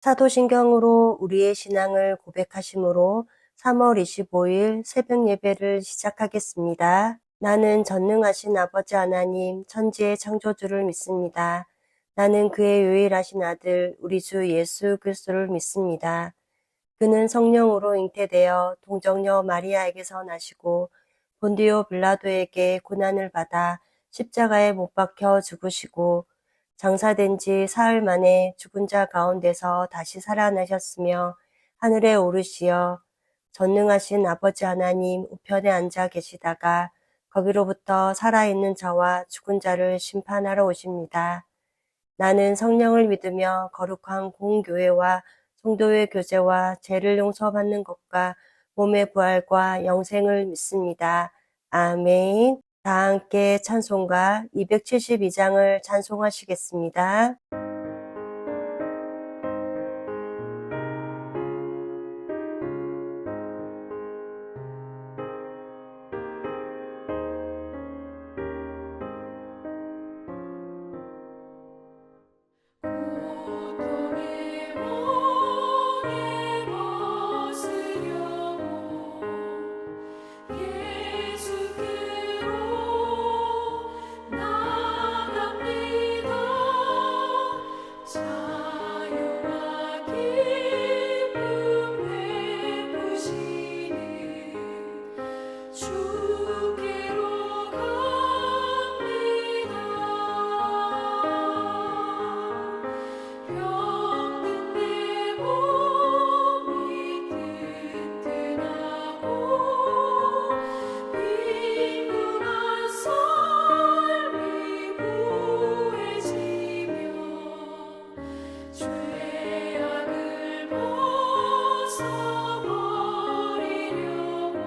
사도신경으로 우리의 신앙을 고백하심으로 3월 25일 새벽 예배를 시작하겠습니다. 나는 전능하신 아버지 하나님, 천지의 창조주를 믿습니다. 나는 그의 유일하신 아들, 우리 주 예수 그리스도를 믿습니다. 그는 성령으로 잉태되어 동정녀 마리아에게서 나시고 본디오 빌라도에게 고난을 받아 십자가에 못 박혀 죽으시고 장사된 지 사흘 만에 죽은 자 가운데서 다시 살아나셨으며 하늘에 오르시어 전능하신 아버지 하나님 우편에 앉아 계시다가 거기로부터 살아있는 자와 죽은 자를 심판하러 오십니다. 나는 성령을 믿으며 거룩한 공교회와 성도의 교제와 죄를 용서받는 것과 몸의 부활과 영생을 믿습니다. 아멘. 다 함께 찬송가 272장을 찬송하시겠습니다. 고통의 멍에 벗으려고 예수께로 나갑니다. 자유와 기쁨 베푸시는 주께로 갑니다. 병든 내 몸이 튼튼하고 빈곤한 삶이 부해지며 죄악을 벗어버리려고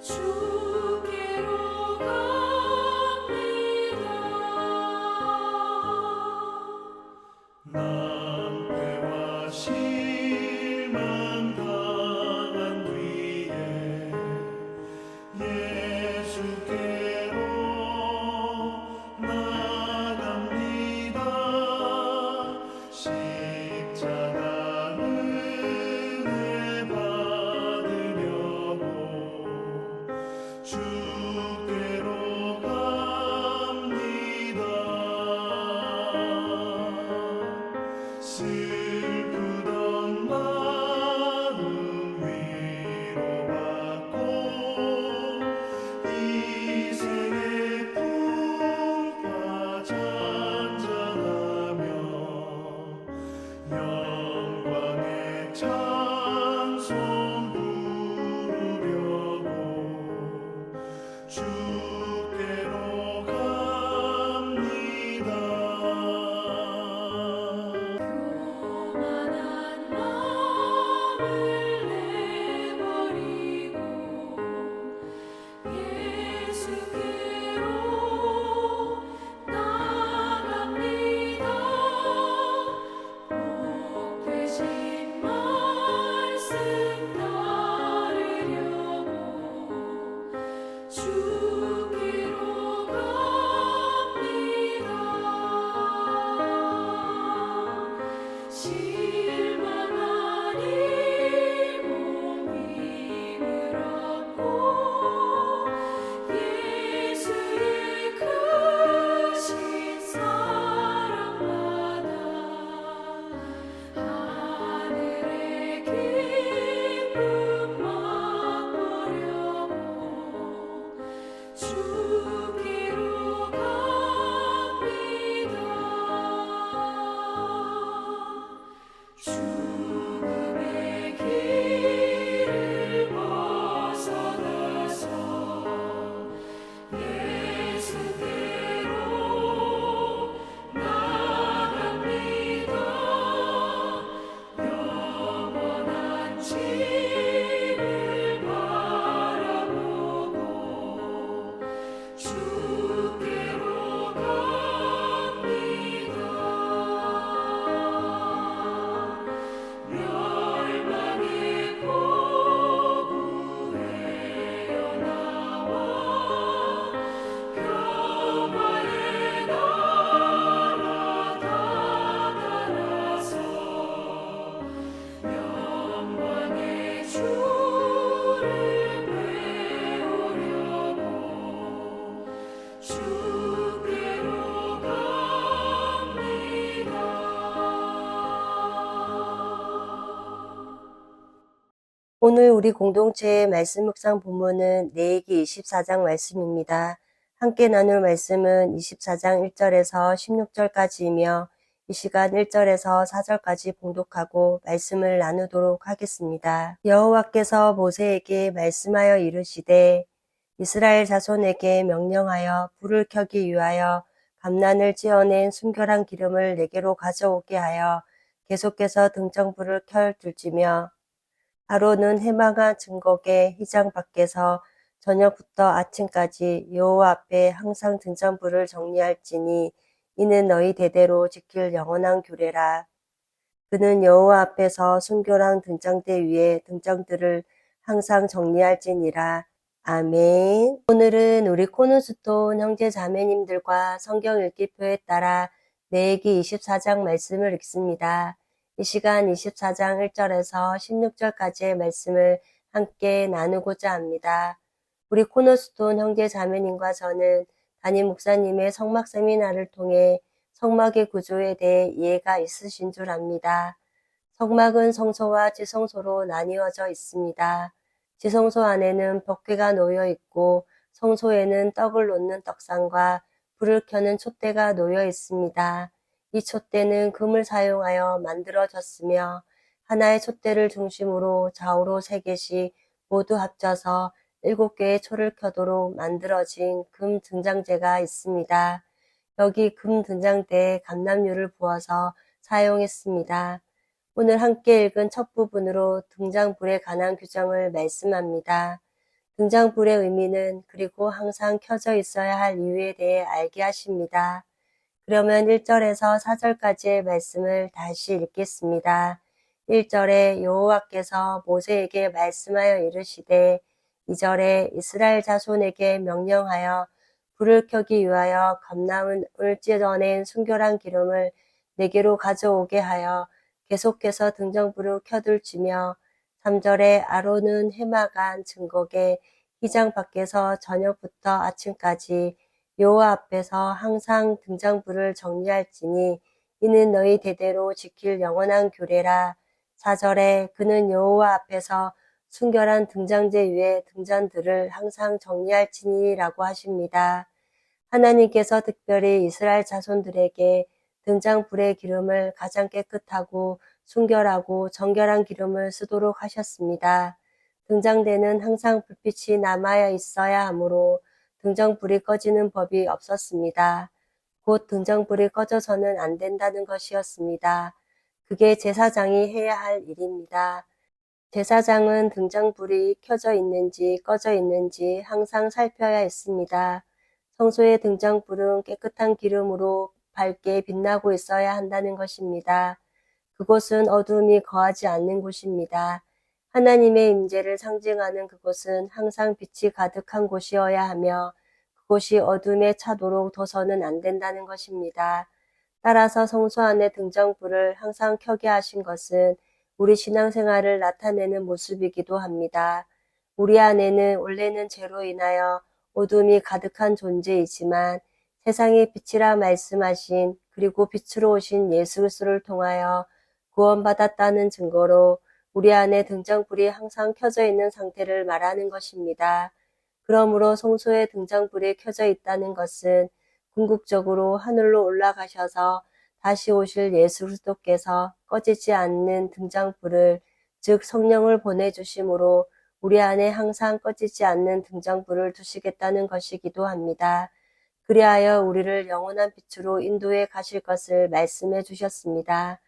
주께로 갑니다. 낭패와 실망 당한 뒤에 예수께로 나갑니다. 십자가 은혜 받으려고 주께로 갑니다. 슬프던 마음 위로받고 이생의 풍파 잔잔하며 영광의 찬송 부르려고 주께로 갑니다. 교만한 마음을 내버리고 예수께로 나갑니다. 오늘 우리 공동체의 말씀 묵상 본문은 레위기 24장 말씀입니다. 함께 나눌 말씀은 24장 1절에서 16절까지이며 이 시간 1절에서 4절까지 봉독하고 말씀을 나누도록 하겠습니다. 여호와께서 모세에게 말씀하여 이르시되 이스라엘 자손에게 명령하여 불을 켜기 위하여 감난을 찌어낸 순결한 기름을 내게로 가져오게 하여 계속해서 등정불을 켜둘지며 아론은 해망한 증거계 휘장 밖에서 저녁부터 아침까지 여호와 앞에 항상 등잔불을 정리할지니 이는 너희 대대로 지킬 영원한 규례라. 그는 여호와 앞에서 순결한 등장대 위에 등장들을 항상 정리할지니라. 아멘. 오늘은 우리 코너스톤 형제 자매님들과 성경 읽기표에 따라 레위기 24장 말씀을 읽습니다. 이 시간 24장 1절에서 16절까지의 말씀을 함께 나누고자 합니다. 우리 코너스톤 형제 자매님과 저는 담임 목사님의 성막 세미나를 통해 성막의 구조에 대해 이해가 있으신 줄 압니다. 성막은 성소와 지성소로 나뉘어져 있습니다. 지성소 안에는 벽궤가 놓여 있고 성소에는 떡을 놓는 떡상과 불을 켜는 촛대가 놓여 있습니다. 이 촛대는 금을 사용하여 만들어졌으며 하나의 촛대를 중심으로 좌우로 3개씩 모두 합쳐서 7개의 초를 켜도록 만들어진 금 등장제가 있습니다. 여기 금 등장대에 감람유를 부어서 사용했습니다. 오늘 함께 읽은 첫 부분으로 등장불에 관한 규정을 말씀합니다. 등장불의 의미는 그리고 항상 켜져 있어야 할 이유에 대해 알게 하십니다. 그러면 1절에서 4절까지의 말씀을 다시 읽겠습니다. 1절에 여호와께서 모세에게 말씀하여 이르시되 2절에 이스라엘 자손에게 명령하여 불을 켜기 위하여 감람을 찌어낸 순결한 기름을 내게로 가져오게 하여 계속해서 등정불을 켜둘지며 3절에 아론은 해마간 증거계 휘장 밖에서 저녁부터 아침까지 여호와 앞에서 항상 등장불을 정리할지니 이는 너희 대대로 지킬 영원한 규례라. 4절에 그는 여호와 앞에서 순결한 등장제 위에 등잔들을 항상 정리할지니라고 하십니다. 하나님께서 특별히 이스라엘 자손들에게 등장불의 기름을 가장 깨끗하고 순결하고 정결한 기름을 쓰도록 하셨습니다. 등장대는 항상 불빛이 남아 있어야 하므로 등장불이 꺼지는 법이 없었습니다. 곧 등장불이 꺼져서는 안 된다는 것이었습니다. 그게 제사장이 해야 할 일입니다. 제사장은 등장불이 켜져 있는지 꺼져 있는지 항상 살펴야 했습니다. 성소의 등장불은 깨끗한 기름으로 밝게 빛나고 있어야 한다는 것입니다. 그곳은 어둠이 거하지 않는 곳입니다. 하나님의 임재를 상징하는 그곳은 항상 빛이 가득한 곳이어야 하며 그곳이 어둠에 차도록 둬서는 안 된다는 것입니다. 따라서 성소 안의 등장불을 항상 켜게 하신 것은 우리 신앙생활을 나타내는 모습이기도 합니다. 우리 안에는 원래는 죄로 인하여 어둠이 가득한 존재이지만 세상의 빛이라 말씀하신 그리고 빛으로 오신 예수 그리스도를 통하여 구원받았다는 증거로 우리 안에 등장불이 항상 켜져 있는 상태를 말하는 것입니다. 그러므로 성소에 등장불이 켜져 있다는 것은 궁극적으로 하늘로 올라가셔서 다시 오실 예수 그리스도께서 꺼지지 않는 등장불을 즉 성령을 보내주심으로 우리 안에 항상 꺼지지 않는 등장불을 두시겠다는 것이기도 합니다. 그리하여 우리를 영원한 빛으로 인도해 가실 것을 말씀해 주셨습니다.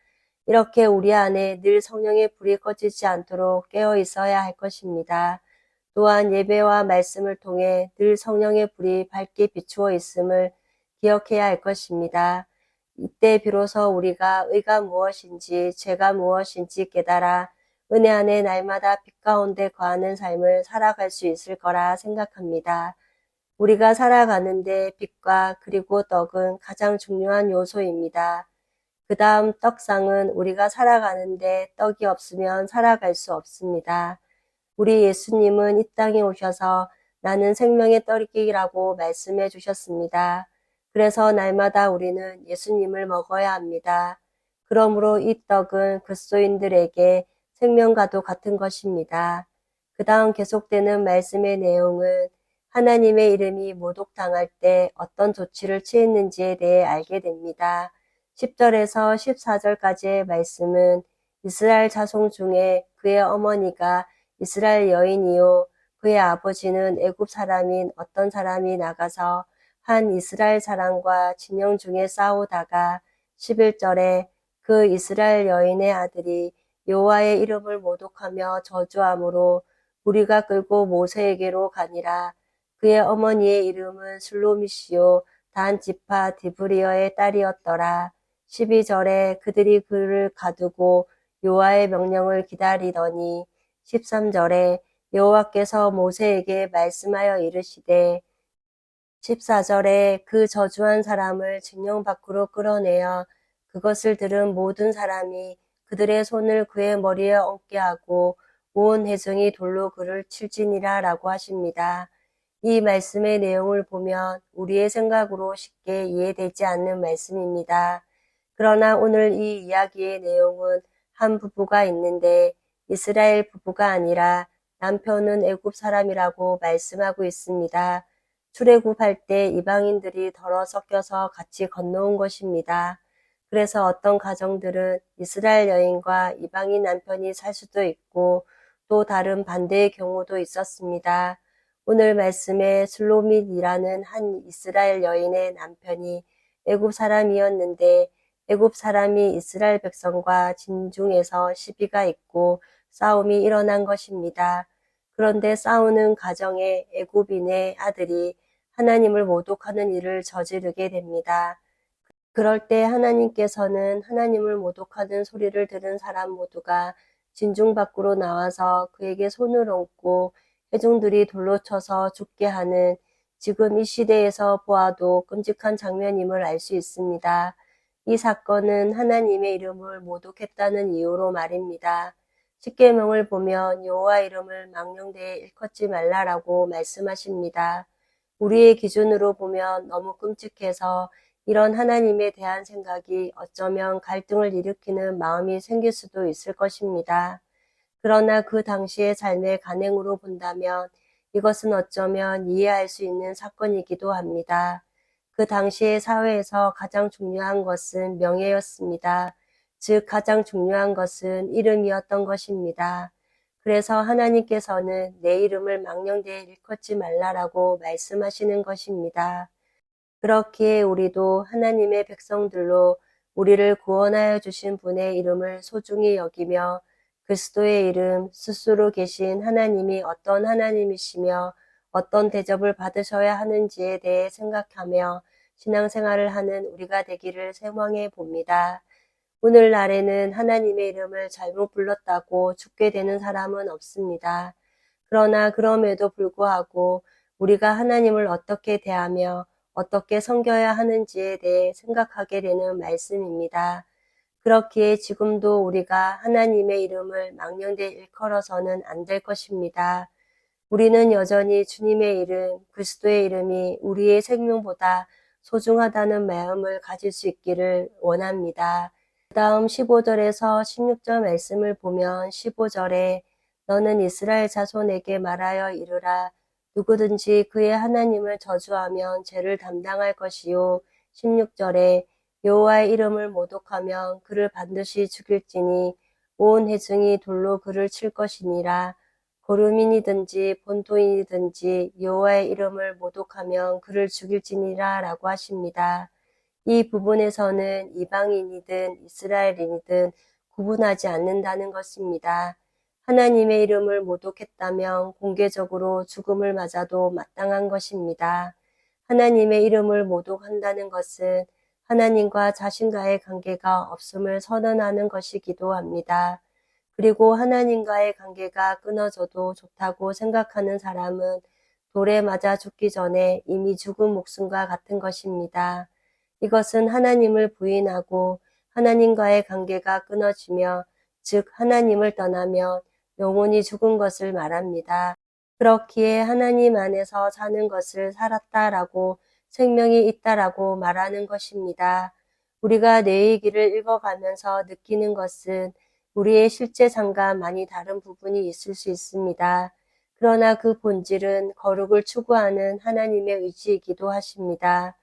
이렇게 우리 안에 늘 성령의 불이 꺼지지 않도록 깨어 있어야 할 것입니다. 또한 예배와 말씀을 통해 늘 성령의 불이 밝게 비추어 있음을 기억해야 할 것입니다. 이때 비로소 우리가 의가 무엇인지 죄가 무엇인지 깨달아 은혜 안에 날마다 빛 가운데 거하는 삶을 살아갈 수 있을 거라 생각합니다. 우리가 살아가는데 빛과 그리고 떡은 가장 중요한 요소입니다. 그 다음 떡상은 우리가 살아가는데 떡이 없으면 살아갈 수 없습니다. 우리 예수님은 이 땅에 오셔서 나는 생명의 떡이라고 말씀해 주셨습니다. 그래서 날마다 우리는 예수님을 먹어야 합니다. 그러므로 이 떡은 그리스도인들에게 생명과도 같은 것입니다. 그 다음 계속되는 말씀의 내용은 하나님의 이름이 모독당할 때 어떤 조치를 취했는지에 대해 알게 됩니다. 10절에서 14절까지의 말씀은 이스라엘 자손 중에 그의 어머니가 이스라엘 여인이요 그의 아버지는 애굽 사람인 어떤 사람이 나가서 한 이스라엘 사람과 진영 중에 싸우다가 11절에 그 이스라엘 여인의 아들이 여호와의 이름을 모독하며 저주함으로 무리가 끌고 모세에게로 가니라. 그의 어머니의 이름은 슬로미시요 단 지파 디브리어의 딸이었더라. 12절에 그들이 그를 가두고 여호와의 명령을 기다리더니 13절에 여호와께서 모세에게 말씀하여 이르시되 14절에 그 저주한 사람을 진영 밖으로 끌어내어 그것을 들은 모든 사람이 그들의 손을 그의 머리에 얹게 하고 온 회중이 돌로 그를 칠지니라 라고 하십니다. 이 말씀의 내용을 보면 우리의 생각으로 쉽게 이해되지 않는 말씀입니다. 그러나 오늘 이 이야기의 내용은 한 부부가 있는데 이스라엘 부부가 아니라 남편은 애굽 사람이라고 말씀하고 있습니다. 출애굽할 때 이방인들이 덜어 섞여서 같이 건너온 것입니다. 그래서 어떤 가정들은 이스라엘 여인과 이방인 남편이 살 수도 있고 또 다른 반대의 경우도 있었습니다. 오늘 말씀에 슬로밋이라는 한 이스라엘 여인의 남편이 애굽 사람이었는데 애굽 사람이 이스라엘 백성과 진중에서 시비가 있고 싸움이 일어난 것입니다. 그런데 싸우는 가정에 애굽인의 아들이 하나님을 모독하는 일을 저지르게 됩니다. 그럴 때 하나님께서는 하나님을 모독하는 소리를 들은 사람 모두가 진중 밖으로 나와서 그에게 손을 얹고 회중들이 돌로 쳐서 죽게 하는 지금 이 시대에서 보아도 끔찍한 장면임을 알 수 있습니다. 이 사건은 하나님의 이름을 모독했다는 이유로 말입니다. 십계명을 보면 여호와 이름을 망령되이 일컫지 말라라고 말씀하십니다. 우리의 기준으로 보면 너무 끔찍해서 이런 하나님에 대한 생각이 어쩌면 갈등을 일으키는 마음이 생길 수도 있을 것입니다. 그러나 그 당시의 삶의 간행으로 본다면 이것은 어쩌면 이해할 수 있는 사건이기도 합니다. 그 당시의 사회에서 가장 중요한 것은 명예였습니다. 즉 가장 중요한 것은 이름이었던 것입니다. 그래서 하나님께서는 내 이름을 망령되이 일컫지 말라라고 말씀하시는 것입니다. 그렇기에 우리도 하나님의 백성들로 우리를 구원하여 주신 분의 이름을 소중히 여기며 그리스도의 이름, 스스로 계신 하나님이 어떤 하나님이시며 어떤 대접을 받으셔야 하는지에 대해 생각하며 신앙생활을 하는 우리가 되기를 소망해 봅니다. 오늘날에는 하나님의 이름을 잘못 불렀다고 죽게 되는 사람은 없습니다. 그러나 그럼에도 불구하고 우리가 하나님을 어떻게 대하며 어떻게 섬겨야 하는지에 대해 생각하게 되는 말씀입니다. 그렇기에 지금도 우리가 하나님의 이름을 망령되이 일컬어서는 안 될 것입니다. 우리는 여전히 주님의 이름, 그리스도의 이름이 우리의 생명보다 소중하다는 마음을 가질 수 있기를 원합니다. 그 다음 15절에서 16절 말씀을 보면 15절에 너는 이스라엘 자손에게 말하여 이르라. 누구든지 그의 하나님을 저주하면 죄를 담당할 것이요. 16절에 여호와의 이름을 모독하면 그를 반드시 죽일지니 온 회중이 돌로 그를 칠 것이니라. 고르민이든지 본토인이든지 여호와의 이름을 모독하면 그를 죽일지니라 라고 하십니다. 이 부분에서는 이방인이든 이스라엘인이든 구분하지 않는다는 것입니다. 하나님의 이름을 모독했다면 공개적으로 죽음을 맞아도 마땅한 것입니다. 하나님의 이름을 모독한다는 것은 하나님과 자신과의 관계가 없음을 선언하는 것이기도 합니다. 그리고 하나님과의 관계가 끊어져도 좋다고 생각하는 사람은 돌에 맞아 죽기 전에 이미 죽은 목숨과 같은 것입니다. 이것은 하나님을 부인하고 하나님과의 관계가 끊어지며 즉 하나님을 떠나며 영혼이 죽은 것을 말합니다. 그렇기에 하나님 안에서 사는 것을 살았다라고 생명이 있다라고 말하는 것입니다. 우리가 내 얘기를 읽어가면서 느끼는 것은 우리의 실제 삶과 많이 다른 부분이 있을 수 있습니다. 그러나 그 본질은 거룩을 추구하는 하나님의 의지이기도 하십니다.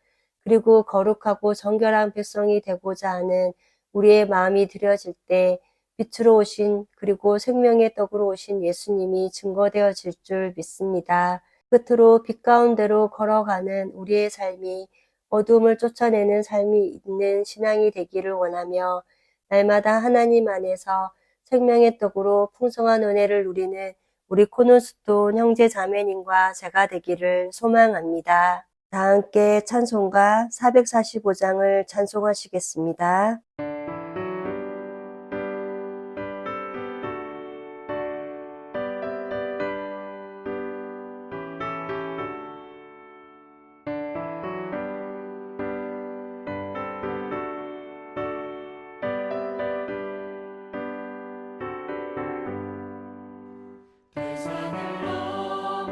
그리고 거룩하고 정결한 백성이 되고자 하는 우리의 마음이 들여질 때 빛으로 오신 그리고 생명의 떡으로 오신 예수님이 증거되어질 줄 믿습니다. 끝으로 빛 가운데로 걸어가는 우리의 삶이 어둠을 쫓아내는 삶이 있는 신앙이 되기를 원하며 날마다 하나님 안에서 생명의 떡으로 풍성한 은혜를 누리는 우리 코너스톤 형제 자매님과 제가 되기를 소망합니다. 다 함께 찬송가 445장을 찬송하시겠습니다. 세상을 넘어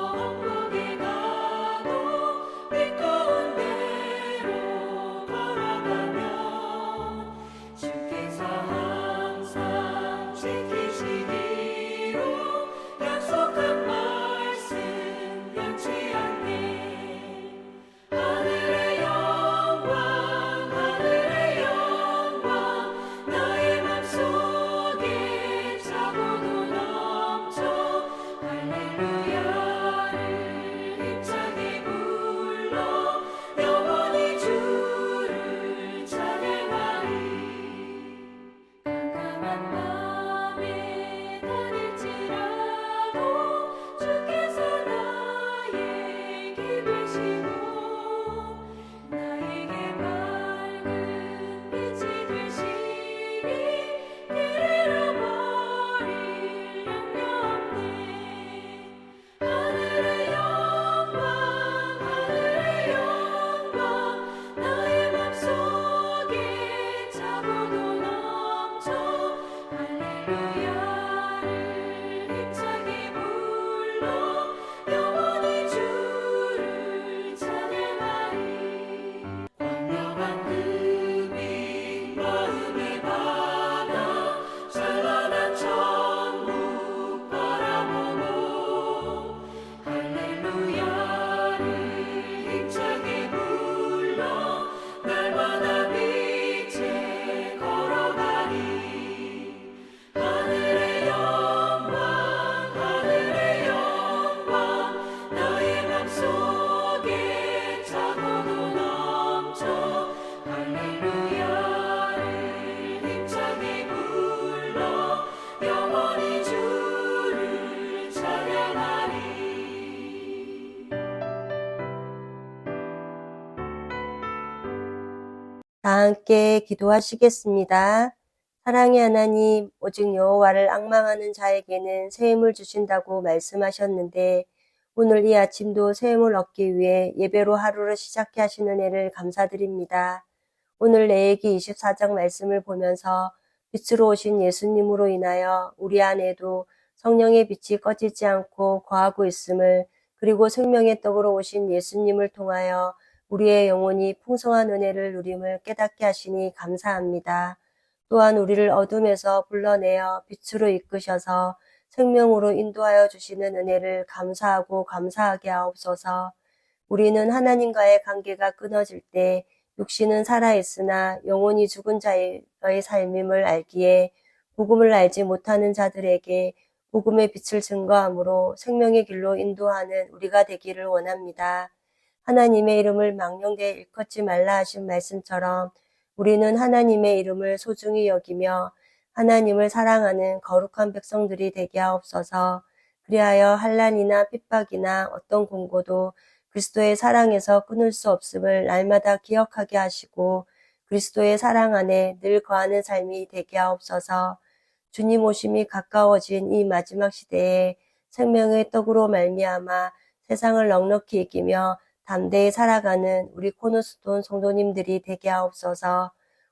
천국에 가도 빛 가운데로 걸어가면 주께서 항상 지키시기로 약속한 말씀 변치 않네. 하늘의 영광 나의 맘속에 차고도 넘쳐 할렐루야를 힘차게 불러 영원히 주를 찬양하리. 깜깜한 밤에 다닐지라도 주께서 나의 길 되시고 나에게 밝은 빛이 되시니 길 잃어버릴 염려 없네. 하늘의 영광 나의 맘속에 차고도 넘쳐 할렐루야를 힘차게 불러 영원히 주를 찬양하리. 광명한 금이 마음에 받아 찬란한 천국 바라보고 할렐루야를 힘차게 불러 날마다 빛에 걸어가리. 하늘의 영광 나의 맘속에 차고도 넘쳐 할렐루야를 힘차게 불러 영원히 주를 찬양하리. 다 함께 기도하시겠습니다. 사랑의 하나님, 오직 여호와를 앙망하는 자에게는 새 힘을 주신다고 말씀하셨는데 오늘 이 아침도 새 힘을 얻기 위해 예배로 하루를 시작해 하신 은혜를 감사드립니다. 오늘 레위기 24장 말씀을 보면서 빛으로 오신 예수님으로 인하여 우리 안에도 성령의 빛이 꺼지지 않고 거하고 있음을, 그리고 생명의 떡으로 오신 예수님을 통하여 우리의 영혼이 풍성한 은혜를 누림을 깨닫게 하시니 감사합니다. 또한 우리를 어둠에서 불러내어 빛으로 이끄셔서 생명으로 인도하여 주시는 은혜를 감사하고 감사하게 하옵소서. 우리는 하나님과의 관계가 끊어질 때 육신은 살아있으나 영혼이 죽은 자의 삶임을 알기에 복음을 알지 못하는 자들에게 복음의 빛을 증거함으로 생명의 길로 인도하는 우리가 되기를 원합니다. 하나님의 이름을 망령되이 일컫지 말라 하신 말씀처럼 우리는 하나님의 이름을 소중히 여기며 하나님을 사랑하는 거룩한 백성들이 되게 하옵소서. 그리하여 환난이나 핍박이나 어떤 공고도 그리스도의 사랑에서 끊을 수 없음을 날마다 기억하게 하시고 그리스도의 사랑 안에 늘 거하는 삶이 되게 하옵소서. 주님 오심이 가까워진 이 마지막 시대에 생명의 떡으로 말미암아 세상을 넉넉히 이기며 담대히 살아가는 우리 코너스톤 성도님들이 되게 하옵소서.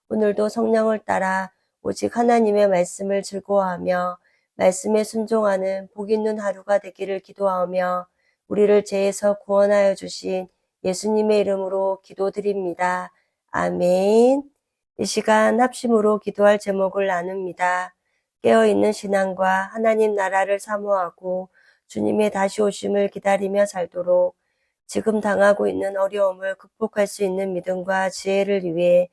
오늘도 성령을 따라 오직 하나님의 말씀을 즐거워하며 말씀에 순종하는 복 있는 하루가 되기를 기도하며 우리를 죄에서 구원하여 주신 예수님의 이름으로 기도드립니다. 아멘. 이 시간 합심으로 기도할 제목을 나눕니다. 깨어있는 신앙과 하나님 나라를 사모하고 주님의 다시 오심을 기다리며 살도록 지금 당하고 있는 어려움을 극복할 수 있는 믿음과 지혜를 위해,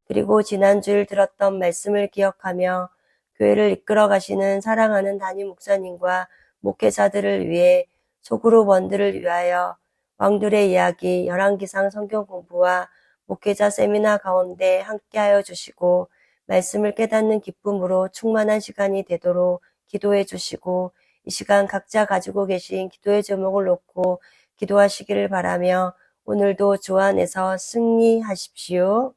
그리고 지난주일 들었던 말씀을 기억하며 교회를 이끌어 가시는 사랑하는 담임 목사님과 목회자들을 위해 소그룹 원들을 위하여 왕들의 이야기 열왕기상 성경 공부와 목회자 세미나 가운데 함께하여 주시고 말씀을 깨닫는 기쁨으로 충만한 시간이 되도록 기도해 주시고, 이 시간 각자 가지고 계신 기도의 제목을 놓고 기도하시기를 바라며 오늘도 주 안에서 승리하십시오.